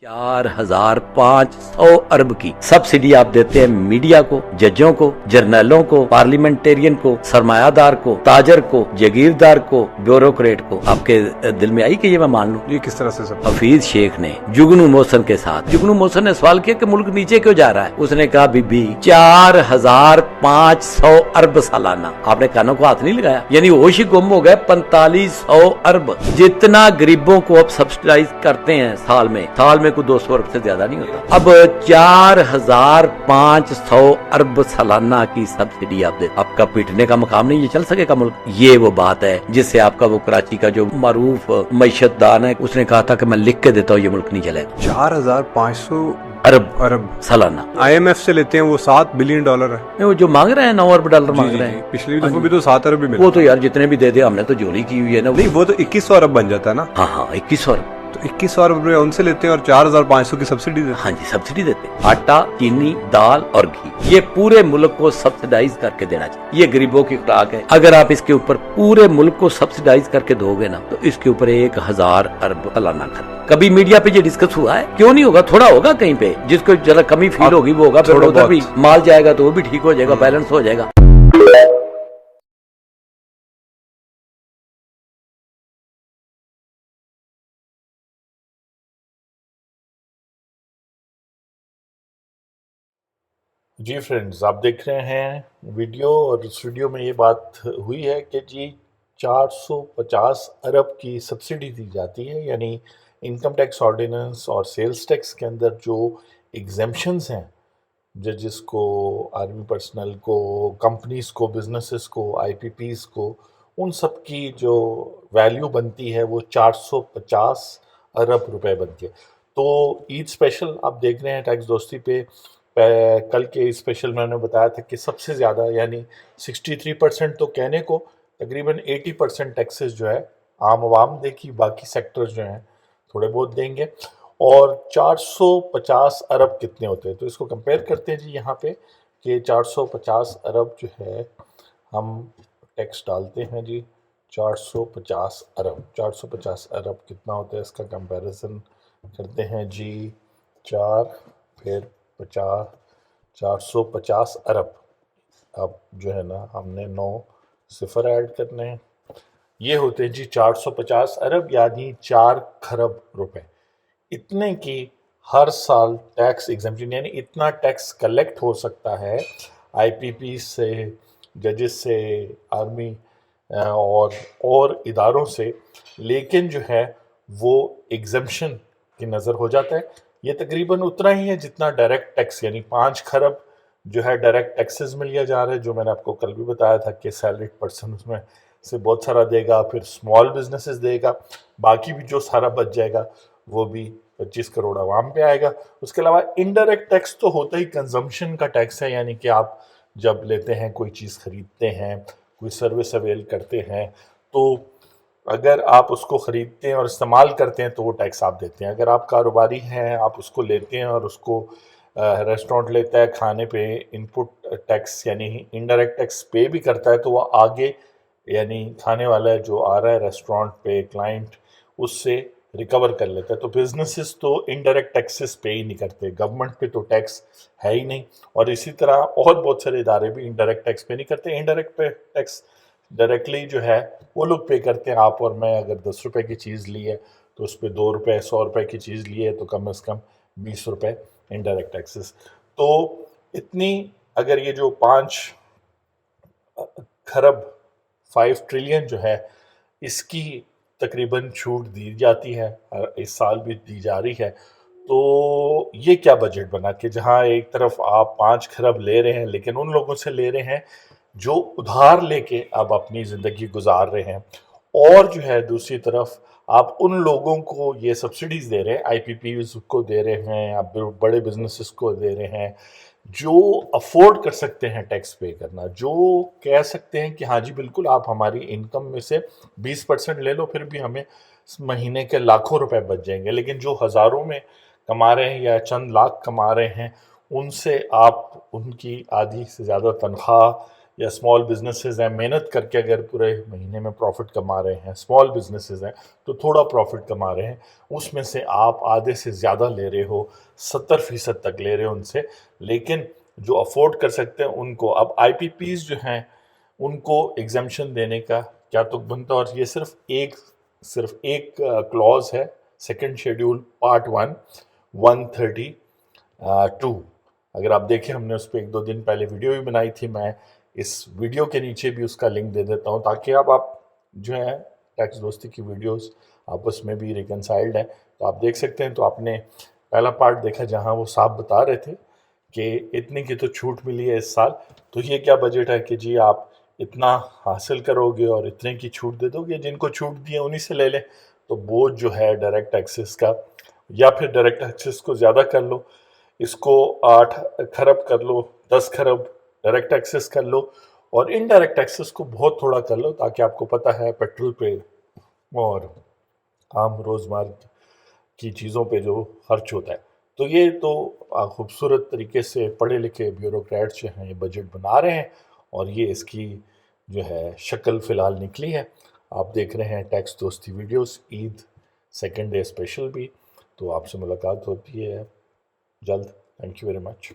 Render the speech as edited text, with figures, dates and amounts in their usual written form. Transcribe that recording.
4,500 अरब की सब्सिडी आप देते हैं मीडिया को, जजों को, जर्नलों को, पार्लियामेंटेरियन को, सरमायादार को, ताजर को, जागीरदार को, ब्यूरोक्रेट को। आपके दिल में आई कि ये मैं मान लूं? ये किस तरह से सब? हफीज शेख ने जुगनू मोहसन के साथ, जुगनू मोहसन ने सवाल किया कि मुल्क नीचे क्यों जा रहा है? उसने कहा बीबी 4,500 अरब सालाना। आपने कानों को हाथ नहीं लगाया, यानी होश ही गुम हो गए। 4500 अरब जितना गरीबों को अब सब्सिडाइज करते हैं साल में कोई 200 अरब से ज्यादा नहीं होता। अब 4,500 अरब सालाना की सब्सिडी आप दे, आपका पीटने का मकाम नहीं, ये चल सकेगा मुल्क? ये वो बात है जिससे आपका वो कराची का जो मारूफ मईशतदान है, उसने कहा था कि मैं लिख के देता हूँ ये मुल्क नहीं चलेगा। 4,500 अरब सालाना IMF से लेते हैं, वो $7 बिलियन है। वो जो मांग रहे हैं 9 अरब डॉलर मांग रहे हैं। पिछली दफा भी तो 7 अरब भी मिला। वो तो यार जितने भी दे दे, हमने तो जोली की हुई है ना। नहीं, वो तो 2100 अरब बन जाता है ना। हाँ 2100 अरब। तो 2100 अरब रुपए उनसे लेते हैं और 4,500 की सब्सिडी देते हैं। हाँ जी, सब्सिडी देते हैं। आटा, चीनी, दाल और घी, ये पूरे मुल्क को सब्सिडाइज करके देना चाहिए। ये गरीबों की खुराक है। अगर आप इसके ऊपर पूरे मुल्क को सब्सिडाइज करके दोगे ना, तो इसके ऊपर 1,000 अरब सालाना खर्च। कभी मीडिया पे ये डिस्कस हुआ है? क्यों नहीं होगा? थोड़ा होगा कहीं पे, जिसको जरा कमी फील होगी वो होगा, फिर उधर भी माल जाएगा तो वो भी ठीक हो जाएगा, बैलेंस हो जाएगा। जी फ्रेंड्स, आप देख रहे हैं वीडियो, और इस वीडियो में ये बात हुई है कि जी 450 अरब की सब्सिडी दी जाती है, यानी इनकम टैक्स ऑर्डिनेंस और सेल्स टैक्स के अंदर जो एग्जेम्पशंस हैं, जजेस को, आर्मी पर्सनल को, कंपनीज को, बिजनेसेस को, IPPs को, उन सब की जो वैल्यू बनती है वो 450 अरब रुपए बनती है। तो ईद स्पेशल आप देख रहे हैं टैक्स दोस्ती पे। कल के स्पेशल मैंने बताया था कि सबसे ज़्यादा यानी 63% तो कहने को, तकरीबन 80% टैक्सेस जो है आम आवाम देगी, बाकी सेक्टर्स जो हैं थोड़े बहुत देंगे। और 450 अरब कितने होते हैं, तो इसको कंपेयर करते हैं जी यहाँ पे कि 450 अरब जो है, हम टैक्स डालते हैं जी 450 अरब। 450 अरब कितना होता है, इसका कंपैरिजन करते हैं जी। 4 फिर 50, 450 अरब। अब जो है ना, हमने 9 सिफर ऐड करने हैं, ये होते हैं जी 450 अरब, यानी 4 खरब रुपए। इतने की हर साल टैक्स एग्जेम्पशन, यानी इतना टैक्स कलेक्ट हो सकता है IPP से, जजेस से, आर्मी और इदारों से, लेकिन जो है वो एग्जेम्पशन की नज़र हो जाता है। ये तकरीबन उतना ही है जितना डायरेक्ट टैक्स, यानी 5 खरब जो है डायरेक्ट टैक्सेस में लिया जा रहा है, जो मैंने आपको कल भी बताया था कि सैलरीड पर्सन उसमें से बहुत सारा देगा, फिर स्मॉल बिजनेसेस देगा, बाकी भी जो सारा बच जाएगा वो भी 25 करोड़ आवाम पे आएगा। उसके अलावा इनडायरेक्ट टैक्स तो होता ही कंजम्पशन का टैक्स है, यानी कि आप जब लेते हैं, कोई चीज़ खरीदते हैं, कोई सर्विस अवेल करते हैं, तो अगर आप उसको ख़रीदते हैं और इस्तेमाल करते हैं तो वो टैक्स आप देते हैं। अगर आप कारोबारी हैं, आप उसको लेते हैं और उसको रेस्टोरेंट लेता है खाने पे, इनपुट टैक्स यानी इनडायरेक्ट टैक्स पे भी करता है, तो वो आगे यानी खाने वाला जो आ रहा है रेस्टोरेंट पे, क्लाइंट, उससे रिकवर कर लेता है। तो बिजनेसेस तो इनडायरेक्ट टैक्सेस पे ही नहीं करते, गवर्नमेंट पे तो टैक्स है ही नहीं। और इसी तरह और बहुत सारे इदारे भी इनडायरेक्ट टैक्स पे नहीं करते। इनडायरेक्ट पे टैक्स डायरेक्टली जो है वो लोग पे करते हैं। आप और मैं अगर 10 रुपए की चीज़ ली है तो उस पर 2 रुपये, 100 रुपए की चीज़ ली है तो कम से कम 20 रुपये इनडायरेक्ट टैक्सेस। तो इतनी, अगर ये जो 5 खरब 5 ट्रिलियन जो है, इसकी तकरीबन छूट दी जाती है, इस साल भी दी जा रही है। तो ये क्या बजट बना कि जहाँ एक तरफ आप 5 खरब ले रहे हैं, लेकिन उन लोगों से ले रहे हैं जो उधार लेके अब अपनी ज़िंदगी गुजार रहे हैं, और जो है दूसरी तरफ आप उन लोगों को ये सब्सिडीज़ दे रहे हैं, IPPs को दे रहे हैं, आप बड़े बिजनेसेस को दे रहे हैं, जो अफोर्ड कर सकते हैं टैक्स पे करना, जो कह सकते हैं कि हाँ जी बिल्कुल आप हमारी इनकम में से 20% ले लो, फिर भी हमें महीने के लाखों रुपए बच जाएंगे। लेकिन जो हज़ारों में कमा रहे हैं या चंद लाख कमा रहे हैं, उनसे आप उनकी आधी से ज़्यादा तनख्वाह یا اسمال بزنسز ہیں میہنت کر کے اگر پورے مہینے میں پروفٹ کما رہے ہیں, اسمال بزنسز ہیں تو تھوڑا پروفٹ کما رہے ہیں, اس میں سے آپ آدھے سے زیادہ لے رہے ہو, 70% تک لے رہے ہو ان سے, لیکن جو افورڈ کر سکتے ہیں ان کو اب آئی پی پیز جو ہیں ان کو ایگزمپشن دینے کا کیا تک بنتا ہے. اور یہ صرف ایک کلوز ہے, سیکنڈ شیڈیول پارٹ 1 132. اگر آپ دیکھیں ہم نے اس پہ 1-2 دن پہلے ویڈیو بھی بنائی تھی, میں اس ویڈیو کے نیچے بھی اس کا لنک دے دیتا ہوں تاکہ اب آپ جو ہیں ٹیکس دوستی کی ویڈیوز آپس میں بھی ریکنسائلڈ ہیں تو آپ دیکھ سکتے ہیں. تو آپ نے پہلا پارٹ دیکھا جہاں وہ صاحب بتا رہے تھے کہ اتنے کی تو چھوٹ ملی ہے اس سال, تو یہ کیا بجٹ ہے کہ جی آپ اتنا حاصل کرو گے اور اتنے کی چھوٹ دے دو گے, جن کو چھوٹ دی ہے انہی سے لے لیں. تو بوجھ جو ہے ڈائریکٹ ٹیکسز کا, یا پھر ڈائریکٹ ٹیکسز کو زیادہ کر لو, اس کو 8 کھرب کر لو, 10 کھرب ڈائریکٹ ٹیکسز کر لو, اور ان ڈائریکٹ ٹیکسز کو بہت تھوڑا کر لو تاکہ آپ کو پتہ ہے پیٹرول پہ اور عام روزمرہ کی چیزوں پہ جو خرچ ہوتا ہے. تو یہ تو خوبصورت طریقے سے پڑھے لکھے بیوروکریٹس جو ہیں یہ بجٹ بنا رہے ہیں, اور یہ اس کی جو ہے شکل فی الحال نکلی ہے. آپ دیکھ رہے ہیں ٹیکس دوستی ویڈیوز, عید سیکنڈ ڈے اسپیشل بھی. تو آپ سے ملاقات ہوتی ہے جلد. Thank you very much.